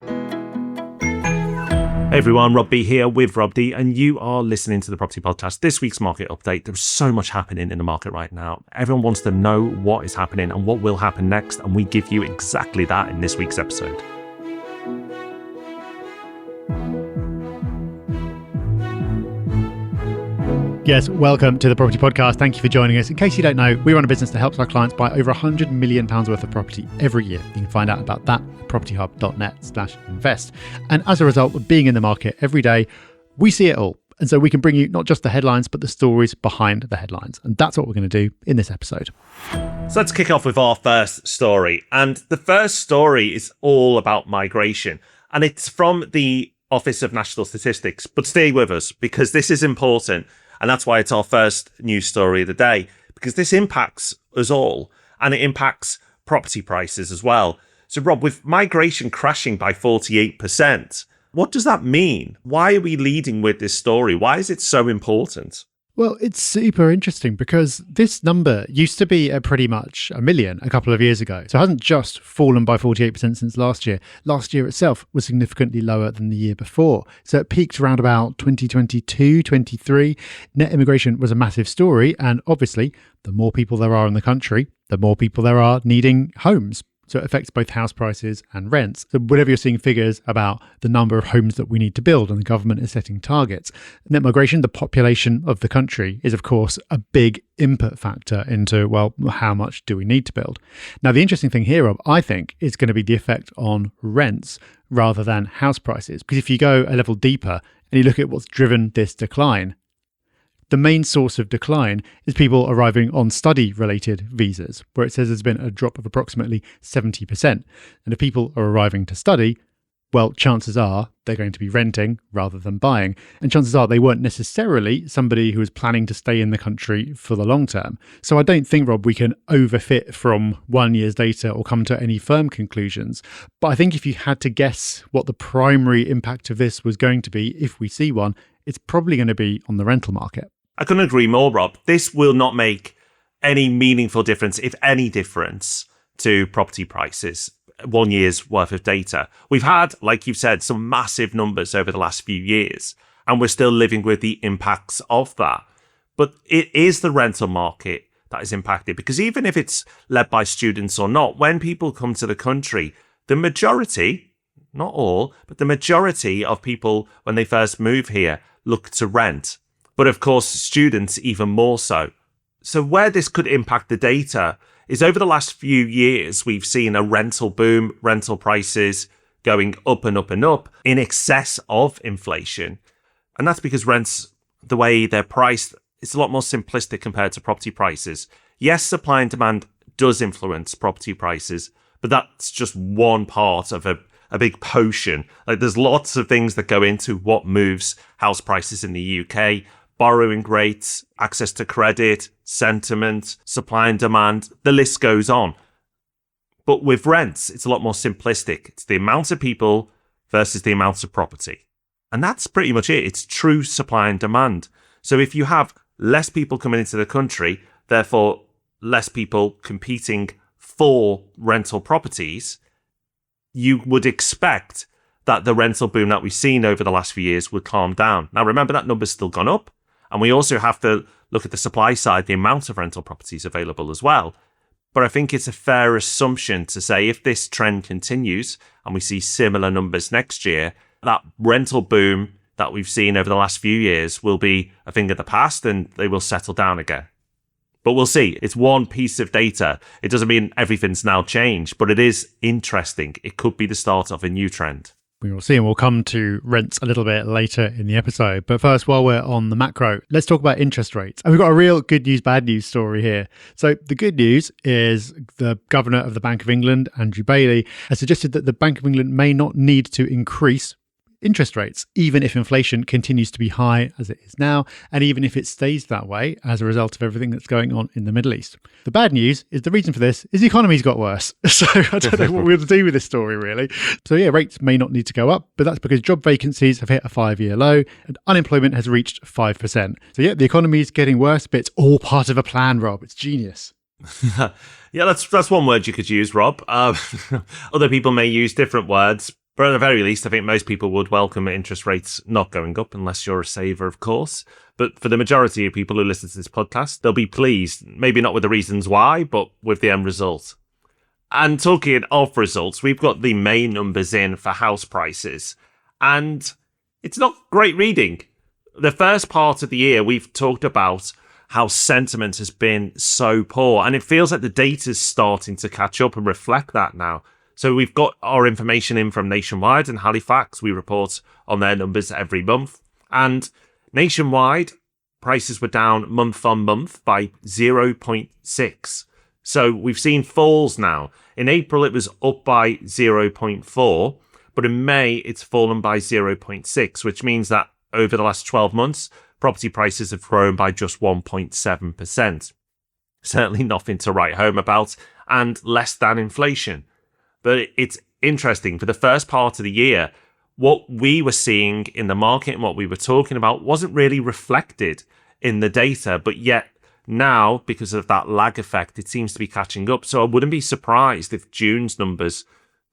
Hey everyone, Rob B here with Rob D, and you are listening to the Property Podcast. This week's market update. There's so much happening in the market right now. Everyone wants to know what is happening and what will happen next, and we give you exactly that in this week's episode. Yes, welcome to the Property Podcast. Thank you for joining us. In case you don't know, we run a business that helps our clients buy over £100 million worth of property every year. You can find out about that at propertyhub.net/invest. And as a result of being in the market every day, we see it all. And so we can bring you not just the headlines, but the stories behind the headlines. And that's what we're going to do in this episode. So let's kick off with our first story. And the first story is all about migration. And it's from the Office of National Statistics. But stay with us because this is important. And that's why it's our first news story of the day, because this impacts us all and it impacts property prices as well. So Rob, with migration crashing by 48%, what does that mean? Why are we leading with this story? Why is it so important? Well, it's super interesting because this number used to be pretty much 1 million a couple of years ago. So it hasn't just fallen by 48% since last year. Last year itself was significantly lower than the year before. So it peaked around about 2022, 23. Net immigration was a massive story. And obviously, the more people there are in the country, the more people there are needing homes. So it affects both house prices and rents. So whenever you're seeing figures about the number of homes that we need to build and the government is setting targets, net migration, the population of the country, is of course a big input factor into, well, how much do we need to build? Now, the interesting thing here, Rob, I think, is going to be the effect on rents rather than house prices. Because if you go a level deeper and you look at what's driven this decline, the main source of decline is people arriving on study-related visas, where it says there's been a drop of approximately 70%. And if people are arriving to study, well, chances are they're going to be renting rather than buying. And chances are they weren't necessarily somebody who was planning to stay in the country for the long term. So I don't think, Rob, we can overfit from 1 year's data or come to any firm conclusions. But I think if you had to guess what the primary impact of this was going to be, if we see one, it's probably going to be on the rental market. I couldn't agree more, Rob. This will not make any meaningful difference, if any difference, to property prices. 1 year's worth of data. We've had, like you've said, some massive numbers over the last few years, and we're still living with the impacts of that. But it is the rental market that is impacted, because even if it's led by students or not, when people come to the country, the majority, not all, but the majority of people, when they first move here, look to rent. But of course, students even more so. So where this could impact the data is over the last few years, we've seen a rental boom, rental prices going up and up and up in excess of inflation. And that's because rents, the way they're priced, it's a lot more simplistic compared to property prices. Yes, supply and demand does influence property prices, but that's just one part of a big potion. Like there's lots of things that go into what moves house prices in the UK. Borrowing rates, access to credit, sentiment, supply and demand, the list goes on. But with rents, it's a lot more simplistic. It's the amount of people versus the amount of property. And that's pretty much it. It's true supply and demand. So if you have less people coming into the country, therefore less people competing for rental properties, you would expect that the rental boom that we've seen over the last few years would calm down. Now, remember, that number's still gone up. And we also have to look at the supply side, the amount of rental properties available as well. But I think it's a fair assumption to say if this trend continues and we see similar numbers next year, that rental boom that we've seen over the last few years will be a thing of the past and they will settle down again. But we'll see. It's one piece of data. It doesn't mean everything's now changed, but it is interesting. It could be the start of a new trend. We will see, and we'll come to rents a little bit later in the episode. But first, while we're on the macro, let's talk about interest rates. And we've got a real good news, bad news story here. So the good news is the governor of the Bank of England, Andrew Bailey, has suggested that the Bank of England may not need to increase interest rates, even if inflation continues to be high as it is now, and even if it stays that way as a result of everything that's going on in the Middle East. The bad news is the reason for this is the economy's got worse. So I don't know what we'll do with this story, really. So yeah, rates may not need to go up, but that's because job vacancies have hit a 5-year low and unemployment has reached 5%. So yeah, the economy is getting worse, but it's all part of a plan, Rob. It's genius. Yeah, that's one word you could use, Rob. Other people may use different words. But at the very least, I think most people would welcome interest rates not going up, unless you're a saver, of course. But for the majority of people who listen to this podcast, they'll be pleased, maybe not with the reasons why, but with the end result. And talking of results, we've got the May numbers in for house prices, and it's not great reading. The first part of the year, we've talked about how sentiment has been so poor, and it feels like the data's starting to catch up and reflect that now. So we've got our information in from Nationwide and Halifax. We report on their numbers every month. And nationwide, prices were down month on month by 0.6. So we've seen falls now. In April, it was up by 0.4, but in May, it's fallen by 0.6, which means that over the last 12 months, property prices have grown by just 1.7%. Certainly nothing to write home about, and less than inflation. But it's interesting, for the first part of the year, what we were seeing in the market and what we were talking about wasn't really reflected in the data, but yet now, because of that lag effect, it seems to be catching up. So I wouldn't be surprised if June's numbers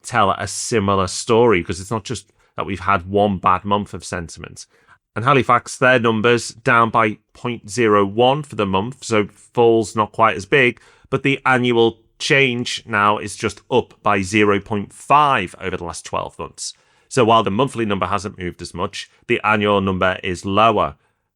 tell a similar story, because it's not just that we've had one bad month of sentiment. And Halifax, their numbers down by 0.01 for the month, so falls not quite as big, but the annual change now is just up by 0.5 over the last 12 months. So while the monthly number hasn't moved as much, the annual number is lower.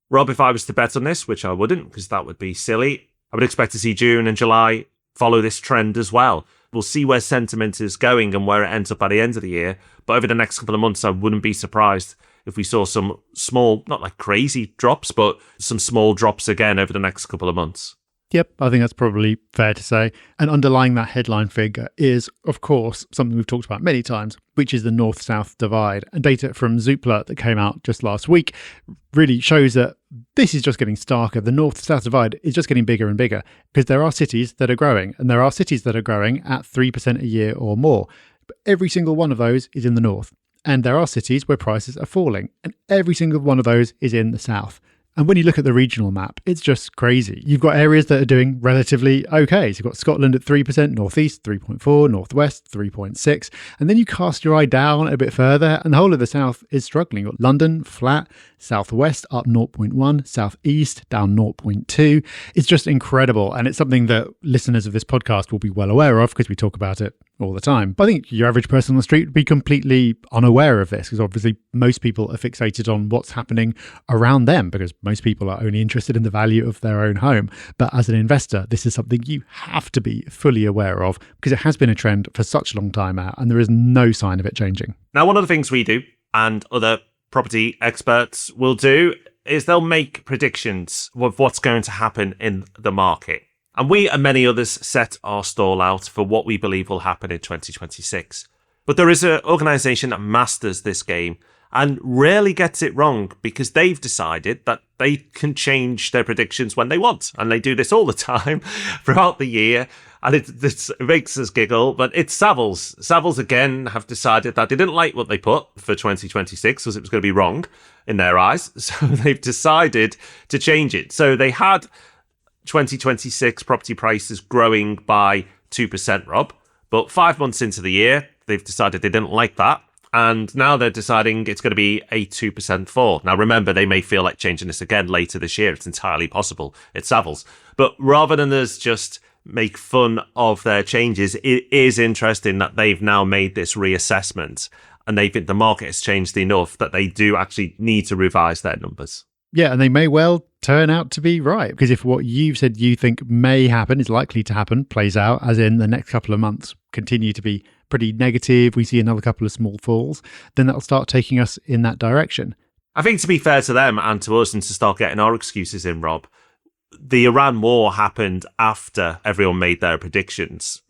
Rob, if I was to bet on this, which I wouldn't, because that would be silly, I would expect to see June and July follow this trend as well. We'll see where sentiment is going and where it ends up at the end of the year. But over the next couple of months, I wouldn't be surprised if we saw some small, not like crazy drops, but some small drops again over the next couple of months. Yep, I think that's probably fair to say. And underlying that headline figure is, of course, something we've talked about many times, which is the north-south divide. And data from Zoopla that came out just last week really shows that this is just getting starker. The north-south divide is just getting bigger and bigger, because there are cities that are growing, and there are cities that are growing at 3% a year or more. But every single one of those is in the north. And there are cities where prices are falling, and every single one of those is in the south. And when you look at the regional map, it's just crazy. You've got areas that are doing relatively okay. So you've got Scotland at 3%, Northeast 3.4, Northwest 3.6. And then you cast your eye down a bit further and the whole of the South is struggling. You've got London flat, Southwest up 0.1, Southeast down 0.2. It's just incredible. And it's something that listeners of this podcast will be well aware of because we talk about it all the time. But I think your average person on the street would be completely unaware of this, because obviously most people are fixated on what's happening around them, because most people are only interested in the value of their own home. But as an investor, this is something you have to be fully aware of, because it has been a trend for such a long time now, and there is no sign of it changing. Now, one of the things we do, and other property experts will do, is they'll make predictions of what's going to happen in the market. And we and many others set our stall out for what we believe will happen in 2026. But there is an organisation that masters this game and rarely gets it wrong, because they've decided that they can change their predictions when they want. And they do this all the time throughout the year. And it makes us giggle, but it's Savills. Savills, again, have decided that they didn't like what they put for 2026 because it was going to be wrong in their eyes. So they've decided to change it. So they had 2026 property prices growing by 2%, Rob. But 5 months into the year, they've decided they didn't like that. And now they're deciding it's going to be a 2% fall. Now, remember, they may feel like changing this again later this year. It's entirely possible. It's Savills. But rather than us just make fun of their changes, it is interesting that they've now made this reassessment, and they think the market has changed enough that they do actually need to revise their numbers. Yeah, and they may well turn out to be right, because if what you've said you think may happen, is likely to happen, plays out, as in the next couple of months continue to be pretty negative, we see another couple of small falls, then that'll start taking us in that direction. I think, to be fair to them and to us, and to start getting our excuses in, Rob, the Iran war happened after everyone made their predictions.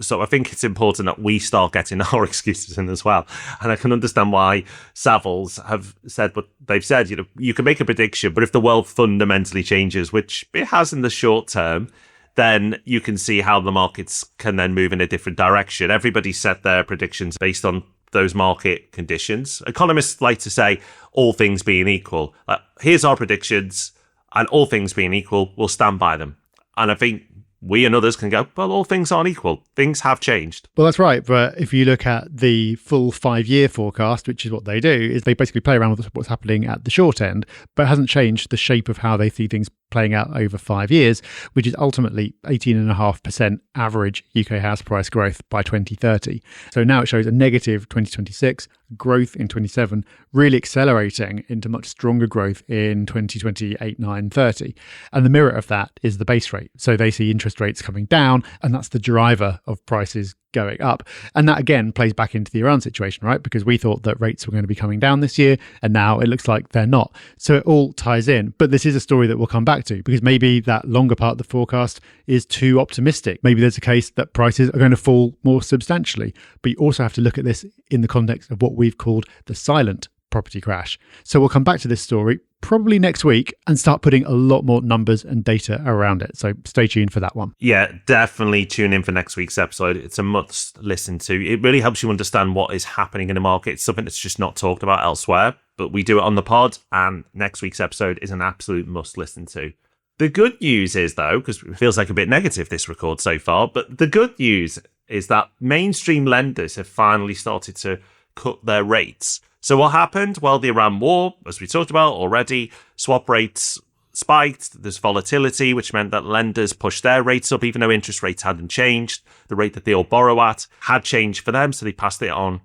So I think it's important that we start getting our excuses in as well. And I can understand why Savills have said what they've said. You know, you can make a prediction, but if the world fundamentally changes, which it has in the short term, then you can see how the markets can then move in a different direction. Everybody set their predictions based on those market conditions. Economists like to say, all things being equal, here's our predictions, and all things being equal, we'll stand by them. And I think we and others can go, well, all things aren't equal. Things have changed. Well, that's right. But if you look at the full 5-year forecast, which is what they do, is they basically play around with what's happening at the short end, but it hasn't changed the shape of how they see things playing out over 5 years, which is ultimately 18.5% average UK house price growth by 2030. So now it shows a negative 2026, growth in 27, really accelerating into much stronger growth in 2028, 9, 30. And the mirror of that is the base rate. So they see interest rates coming down, and that's the driver of prices going up. And that again plays back into the Iran situation, right? Because we thought that rates were going to be coming down this year, and now it looks like they're not. So it all ties in. But this is a story that we'll come back to, because maybe that longer part of the forecast is too optimistic. Maybe there's a case that prices are going to fall more substantially. But you also have to look at this in the context of what we've called the silent property crash. So we'll come back to this story probably next week and start putting a lot more numbers and data around it. So stay tuned for that one. Yeah, definitely tune in for next week's episode. It's a must listen to. It really helps you understand what is happening in the market. It's something that's just not talked about elsewhere, but we do it on the pod, and next week's episode is an absolute must listen to. The good news is, though, because it feels like a bit negative this record so far, but the good news is that mainstream lenders have finally started to cut their rates. So what happened? Well, the Iran war, as we talked about already, swap rates spiked. There's volatility, which meant that lenders pushed their rates up, even though interest rates hadn't changed. The rate that they all borrow at had changed for them, so they passed it on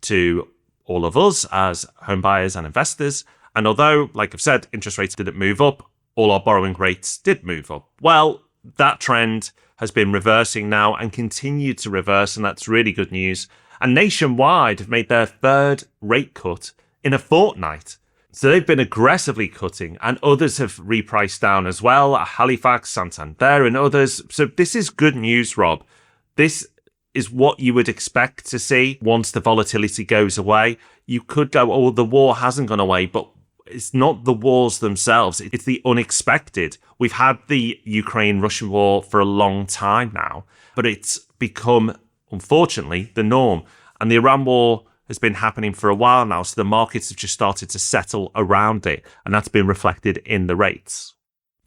to all of us as home buyers and investors. And although, like I've said, interest rates didn't move up, all our borrowing rates did move up. Well, that trend has been reversing now and continued to reverse, and that's really good news. And Nationwide have made their third rate cut in a fortnight. So they've been aggressively cutting, and others have repriced down as well, Halifax, Santander and others. So this is good news, Rob. This is what you would expect to see once the volatility goes away. You could go, oh, the war hasn't gone away, but it's not the wars themselves. It's the unexpected. We've had the Ukraine-Russian war for a long time now, but it's become, unfortunately, the norm. And the Iran war has been happening for a while now, so the markets have just started to settle around it, and that's been reflected in the rates.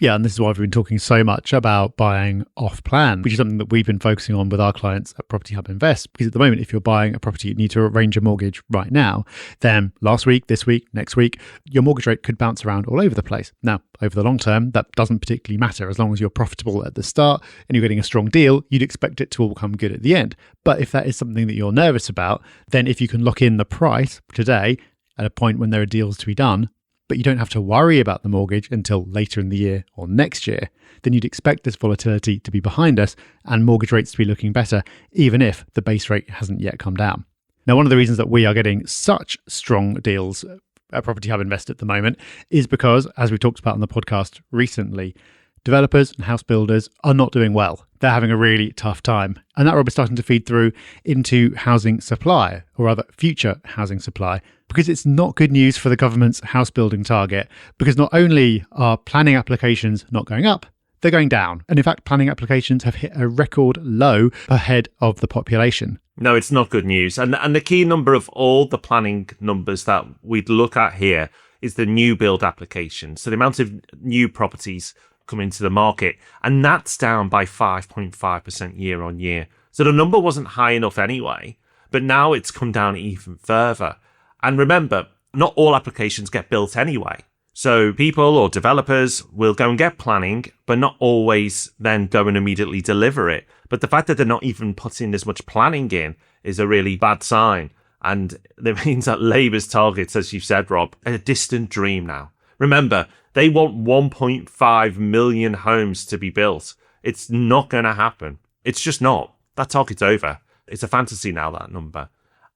Yeah, and this is why we've been talking so much about buying off plan, which is something that we've been focusing on with our clients at Property Hub Invest. Because at the moment, if you're buying a property, you need to arrange a mortgage right now. Then last week, this week, next week, your mortgage rate could bounce around all over the place. Now, over the long term, that doesn't particularly matter. As long as you're profitable at the start and you're getting a strong deal, you'd expect it to all come good at the end. But if that is something that you're nervous about, then if you can lock in the price today at a point when there are deals to be done, but you don't have to worry about the mortgage until later in the year or next year, then you'd expect this volatility to be behind us and mortgage rates to be looking better, even if the base rate hasn't yet come down. Now, one of the reasons that we are getting such strong deals at Property Hub Invest at the moment is because, as we talked about on the podcast recently, developers and house builders are not doing well. They're having a really tough time. And that will be starting to feed through into housing supply, or rather future housing supply, because it's not good news for the government's house building target, because not only are planning applications not going up, they're going down. And in fact, planning applications have hit a record low per head of the population. No, it's not good news. And the key number of all the planning numbers that we'd look at here is the new build applications. So the amount of new properties come into the market, and that's down by 5.5% year on year. So the number wasn't high enough anyway, but now it's come down even further. And remember, not all applications get built anyway. So people or developers will go and get planning, but not always then go and immediately deliver it. But the fact that they're not even putting as much planning in is a really bad sign. And that means that Labour's targets, as you've said, Rob, are a distant dream now. Remember, they want 1.5 million homes to be built. It's not going to happen. It's just not. That target's over. It's a fantasy now, that number.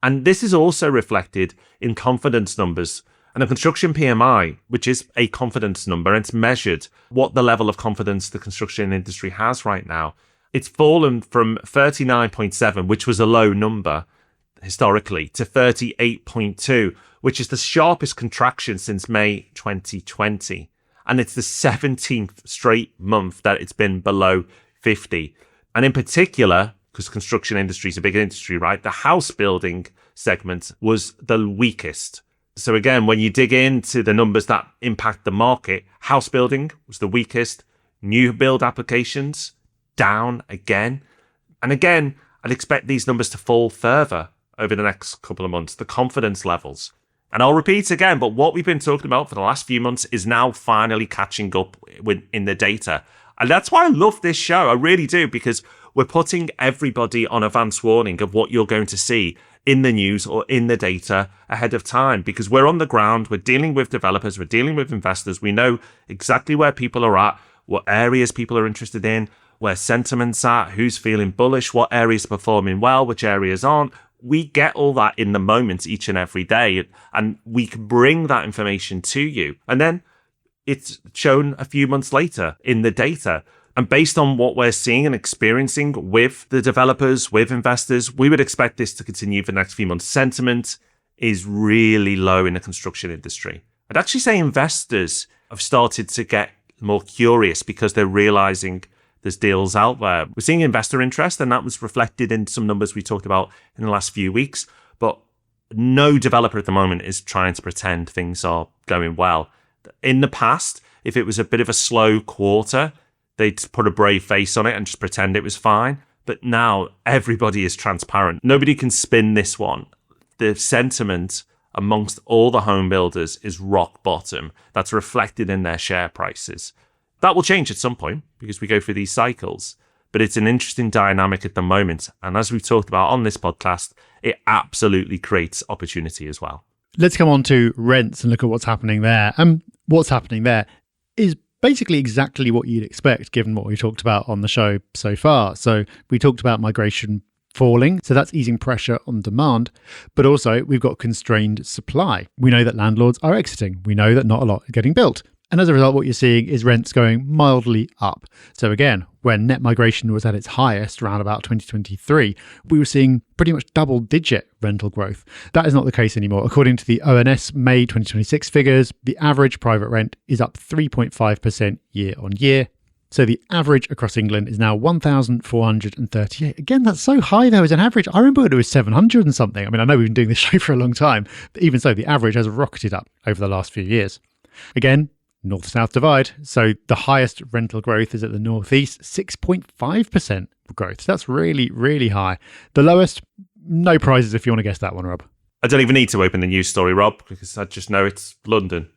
And this is also reflected in confidence numbers. And the construction PMI, which is a confidence number, and it's measured what the level of confidence the construction industry has right now. It's fallen from 39.7, which was a low number historically, to 38.2, which is the sharpest contraction since May 2020. And it's the 17th straight month that it's been below 50. And in particular, because construction industry is a big industry, right? The house building segment was the weakest. So again, when you dig into the numbers that impact the market, house building was the weakest. New build applications, down again. And again, I'd expect these numbers to fall further over the next couple of months, the confidence levels. And I'll repeat again, but what we've been talking about for the last few months is now finally catching up in the data. And that's why I love this show. I really do, because we're putting everybody on advance warning of what you're going to see in the news or in the data ahead of time, because we're on the ground, we're dealing with developers, we're dealing with investors. We know exactly where people are at, what areas people are interested in, where sentiment's at, who's feeling bullish, what areas are performing well, which areas aren't. We get all that in the moment each and every day, and we can bring that information to you. And then it's shown a few months later in the data. And based on what we're seeing and experiencing with the developers, with investors, we would expect this to continue for the next few months. Sentiment is really low in the construction industry. I'd actually say investors have started to get more curious because they're realizing there's deals out there. We're seeing investor interest, and that was reflected in some numbers we talked about in the last few weeks. But no developer at the moment is trying to pretend things are going well. In the past, if it was a bit of a slow quarter, they'd put a brave face on it and just pretend it was fine. But now everybody is transparent. Nobody can spin this one. The sentiment amongst all the home builders is rock bottom. That's reflected in their share prices. That will change at some point because we go through these cycles, but it's an interesting dynamic at the moment. And as we've talked about on this podcast, it absolutely creates opportunity as well. Let's come on to rents and look at what's happening there. What's happening there is basically exactly what you'd expect given what we talked about on the show so far. So we talked about migration falling, so that's easing pressure on demand, but also we've got constrained supply. We know that landlords are exiting. We know that not a lot is getting built. And as a result, what you're seeing is rents going mildly up. So again, when net migration was at its highest around about 2023, we were seeing pretty much double-digit rental growth. That is not the case anymore. According to the ONS May 2026 figures, the average private rent is up 3.5% year on year. So the average across England is now 1,438. Again, that's so high though as an average. I remember it was 700 and something. I mean, I know we've been doing this show for a long time, but even so, the average has rocketed up over the last few years. Again, north-south divide. So the highest rental growth is at the northeast, 6.5% growth. So that's really, really high. The lowest, no prizes if you want to guess that one, Rob. I don't even need to open the news story, Rob, because I just know it's London.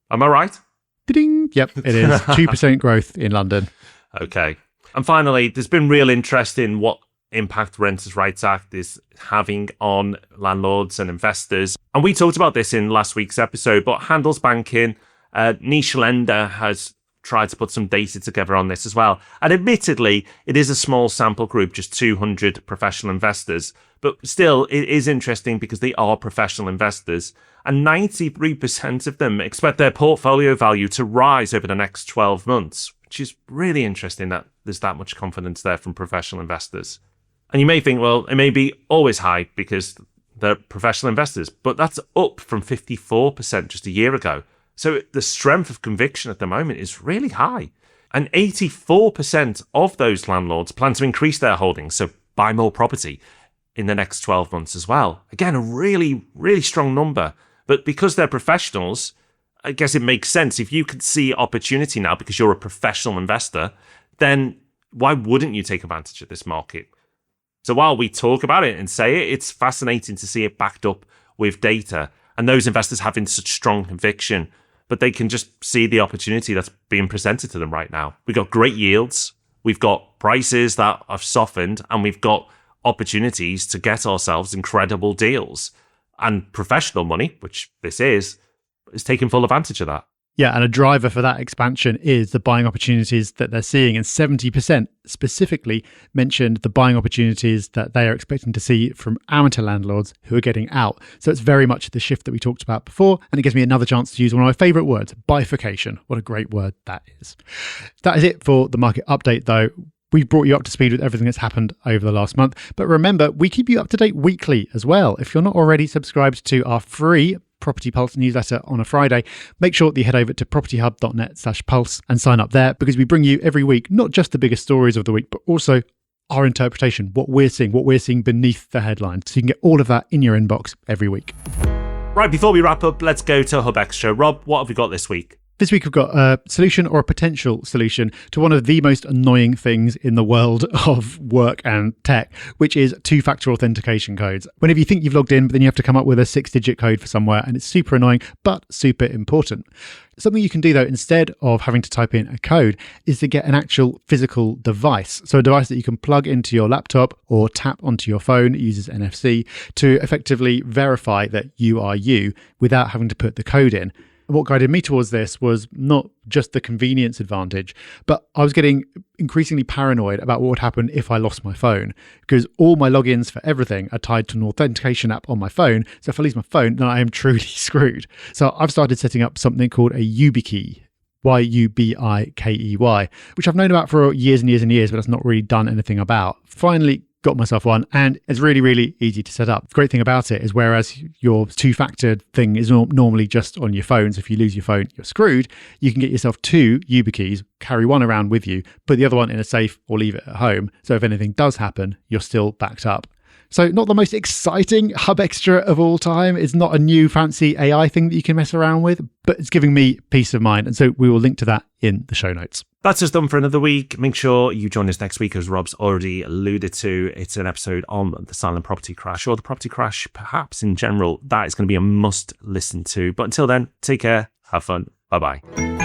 Am I right? Ding! Yep, it is. 2% growth in London. Okay. And finally, there's been real interest in what impact Renters' Rights Act is having on landlords and investors. And we talked about this in last week's episode, but Handelsbanken, niche lender, has tried to put some data together on this as well. And admittedly, it is a small sample group, just 200 professional investors. But still, it is interesting because they are professional investors. And 93% of them expect their portfolio value to rise over the next 12 months, which is really interesting that there's that much confidence there from professional investors. And you may think, well, it may be always high because they're professional investors, but that's up from 54% just a year ago. So the strength of conviction at the moment is really high. And 84% of those landlords plan to increase their holdings, so buy more property in the next 12 months as well. Again, a really, really strong number. But because they're professionals, I guess it makes sense. If you could see opportunity now because you're a professional investor, then why wouldn't you take advantage of this market? So while we talk about it and say it, it's fascinating to see it backed up with data and those investors having such strong conviction, but they can just see the opportunity that's being presented to them right now. We've got great yields, we've got prices that have softened, and we've got opportunities to get ourselves incredible deals. And professional money, which this is taking full advantage of that. Yeah, and a driver for that expansion is the buying opportunities that they're seeing. And 70% specifically mentioned the buying opportunities that they are expecting to see from amateur landlords who are getting out. So it's very much the shift that we talked about before. And it gives me another chance to use one of my favourite words, bifurcation. What a great word that is. That is it for the market update, though. We've brought you up to speed with everything that's happened over the last month. But remember, we keep you up to date weekly as well. If you're not already subscribed to our free Property Pulse newsletter on a Friday, make sure that you head over to propertyhub.net/pulse and sign up there, because we bring you every week, not just the biggest stories of the week, but also our interpretation, what we're seeing beneath the headlines. So you can get all of that in your inbox every week. Right, before we wrap up, let's go to Hub Extra. Rob, what have we got this week? This week, we've got a solution or a potential solution to one of the most annoying things in the world of work and tech, which is two-factor authentication codes. Whenever you think you've logged in, but then you have to come up with a 6-digit code for somewhere, and it's super annoying, but super important. Something you can do, though, instead of having to type in a code, is to get an actual physical device. So a device that you can plug into your laptop or tap onto your phone. It uses NFC to effectively verify that you are you without having to put the code in. What guided me towards this was not just the convenience advantage, but I was getting increasingly paranoid about what would happen if I lost my phone, because all my logins for everything are tied to an authentication app on my phone. So if I lose my phone, then I am truly screwed. So I've started setting up something called a YubiKey, YubiKey, which I've known about for years and years and years, but I've not really done anything about. Finally got myself one, and it's really, really easy to set up. The great thing about it is, whereas your two-factor thing is normally just on your phone, so if you lose your phone, you're screwed, you can get yourself 2 YubiKeys, carry one around with you, put the other one in a safe or leave it at home, so if anything does happen, you're still backed up. So not the most exciting hub extra of all time. It's not a new fancy AI thing that you can mess around with, but it's giving me peace of mind. And so we will link to that in the show notes. That's us done for another week. Make sure you join us next week, as Rob's already alluded to. It's an episode on the silent property crash, or the property crash perhaps in general. That is going to be a must listen to. But until then, take care, have fun. Bye-bye.